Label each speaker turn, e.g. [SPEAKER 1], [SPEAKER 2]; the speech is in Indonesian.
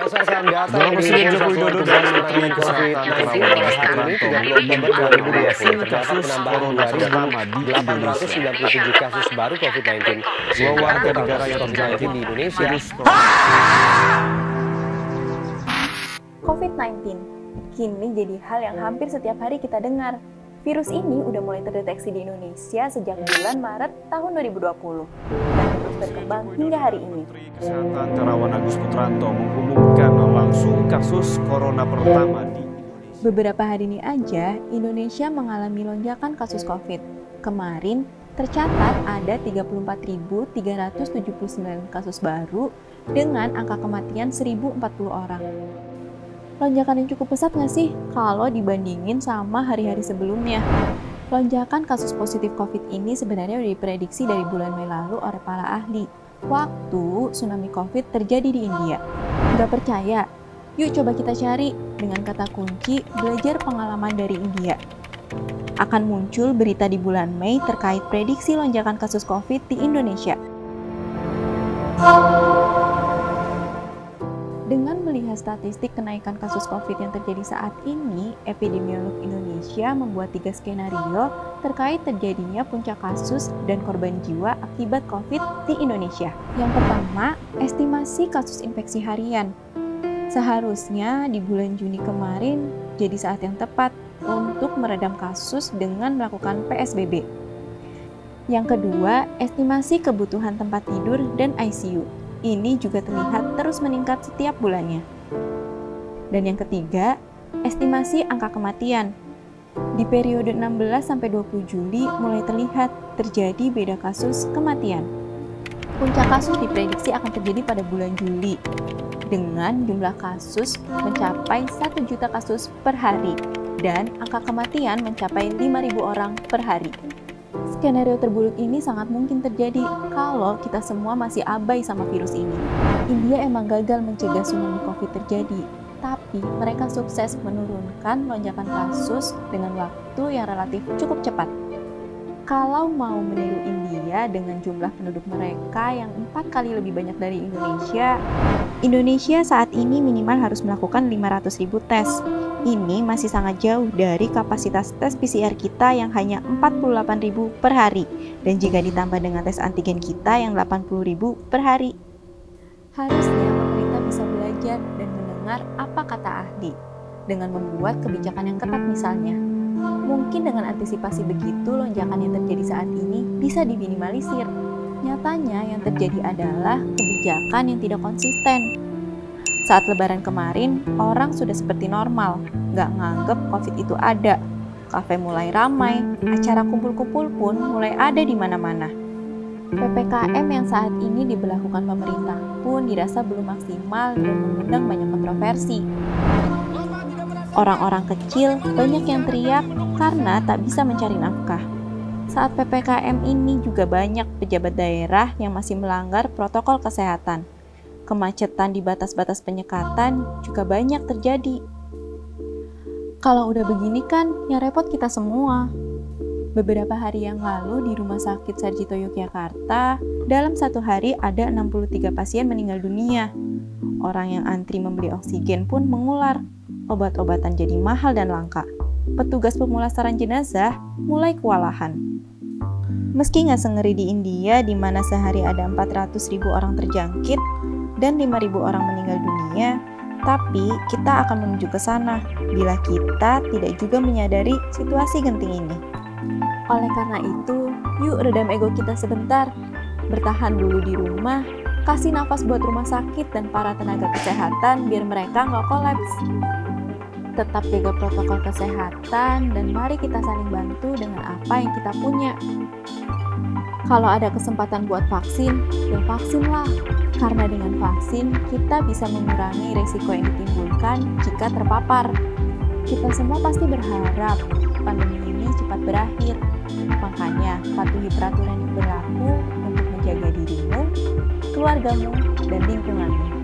[SPEAKER 1] Berdasarkan data
[SPEAKER 2] Dalam
[SPEAKER 1] yang
[SPEAKER 2] Presiden
[SPEAKER 1] dihimpun
[SPEAKER 2] Joko
[SPEAKER 1] Satuan
[SPEAKER 2] Widodo
[SPEAKER 1] Tugas
[SPEAKER 2] dan Menteri
[SPEAKER 1] Penanganan
[SPEAKER 2] Kesehatan
[SPEAKER 1] COVID-19
[SPEAKER 2] Terawan
[SPEAKER 1] pada hari ini 30 Oktober 2020 terdapat
[SPEAKER 2] kasus
[SPEAKER 1] penambahan
[SPEAKER 2] corona pertama di Indonesia.
[SPEAKER 1] 2.897 kasus baru COVID-19
[SPEAKER 2] Dua
[SPEAKER 1] sehingga
[SPEAKER 2] warga
[SPEAKER 1] total
[SPEAKER 2] negara
[SPEAKER 1] kasus
[SPEAKER 2] yang
[SPEAKER 1] COVID-19
[SPEAKER 2] terjangkit
[SPEAKER 1] di Indonesia
[SPEAKER 2] virus corona.
[SPEAKER 3] COVID-19 kini jadi hal yang hampir setiap hari kita dengar. Virus ini udah mulai terdeteksi di Indonesia sejak bulan Maret tahun 2020 dan terus berkembang hingga hari ini.
[SPEAKER 2] Menteri Kesehatan Terawan Agus Putranto mengumumkan langsung kasus corona pertama di Indonesia.
[SPEAKER 3] Beberapa hari ini aja, Indonesia mengalami lonjakan kasus COVID. Kemarin, tercatat ada 34.379 kasus baru dengan angka kematian 1.040 orang. Lonjakan yang cukup pesat nggak sih kalau dibandingin sama hari-hari sebelumnya? Lonjakan kasus positif COVID ini sebenarnya udah diprediksi dari bulan Mei lalu oleh para ahli. Waktu tsunami COVID terjadi di India. Nggak percaya? Yuk coba kita cari dengan kata kunci belajar pengalaman dari India. Akan muncul berita di bulan Mei terkait prediksi lonjakan kasus COVID di Indonesia. Dengan melihat statistik kenaikan kasus COVID yang terjadi saat ini, epidemiolog Indonesia membuat 3 skenario terkait terjadinya puncak kasus dan korban jiwa akibat COVID di Indonesia. Yang pertama, estimasi kasus infeksi harian. Seharusnya di bulan Juni kemarin jadi saat yang tepat untuk meredam kasus dengan melakukan PSBB. Yang kedua, estimasi kebutuhan tempat tidur dan ICU. Ini juga terlihat terus meningkat setiap bulannya. Dan yang ketiga, estimasi angka kematian. Di periode 16-20 Juli mulai terlihat terjadi beda kasus kematian. Puncak kasus diprediksi akan terjadi pada bulan Juli, dengan jumlah kasus mencapai 1 juta kasus per hari, dan angka kematian mencapai 5.000 orang per hari. Skenario terburuk ini sangat mungkin terjadi kalau kita semua masih abai sama virus ini. India emang gagal mencegah tsunami COVID terjadi, tapi mereka sukses menurunkan lonjakan kasus dengan waktu yang relatif cukup cepat. Kalau mau meniru India dengan jumlah penduduk mereka yang 4 kali lebih banyak dari Indonesia saat ini minimal harus melakukan 500.000 tes. Ini masih sangat jauh dari kapasitas tes PCR kita yang hanya 48.000 per hari, dan jika ditambah dengan tes antigen kita yang 80.000 per hari. Harusnya pemerintah bisa belajar dan mendengar apa kata ahli, dengan membuat kebijakan yang ketat misalnya. Mungkin dengan antisipasi begitu, lonjakan yang terjadi saat ini bisa diminimalisir. Nyatanya yang terjadi adalah kebijakan yang tidak konsisten. Saat lebaran kemarin, orang sudah seperti normal, nggak nganggep COVID itu ada. Kafe mulai ramai, acara kumpul-kumpul pun mulai ada di mana-mana. PPKM yang saat ini diberlakukan pemerintah pun dirasa belum maksimal dan mengundang banyak kontroversi. Orang-orang kecil banyak yang teriak karena tak bisa mencari nafkah. Saat PPKM ini juga banyak pejabat daerah yang masih melanggar protokol kesehatan. Kemacetan di batas-batas penyekatan juga banyak terjadi. Kalau udah begini kan, yang repot kita semua. Beberapa hari yang lalu di Rumah Sakit Sarjito Yogyakarta, dalam 1 hari ada 63 pasien meninggal dunia. Orang yang antri membeli oksigen pun mengular. Obat-obatan jadi mahal dan langka. Petugas pemulasaran jenazah mulai kewalahan. Meski nggak sengeri di India, di mana sehari ada 400.000 orang terjangkit dan 5.000 orang meninggal dunia, tapi kita akan menuju ke sana bila kita tidak juga menyadari situasi genting ini. Oleh karena itu, yuk redam ego kita sebentar, bertahan dulu di rumah, kasih nafas buat rumah sakit dan para tenaga kesehatan biar mereka nggak kolaps. Tetap jaga protokol kesehatan dan mari kita saling bantu dengan apa yang kita punya. Kalau ada kesempatan buat vaksin, ya vaksinlah. Karena dengan vaksin, kita bisa mengurangi resiko yang ditimbulkan jika terpapar. Kita semua pasti berharap pandemi ini cepat berakhir. Makanya, patuhi peraturan yang berlaku untuk menjaga dirimu, keluargamu, dan lingkunganmu.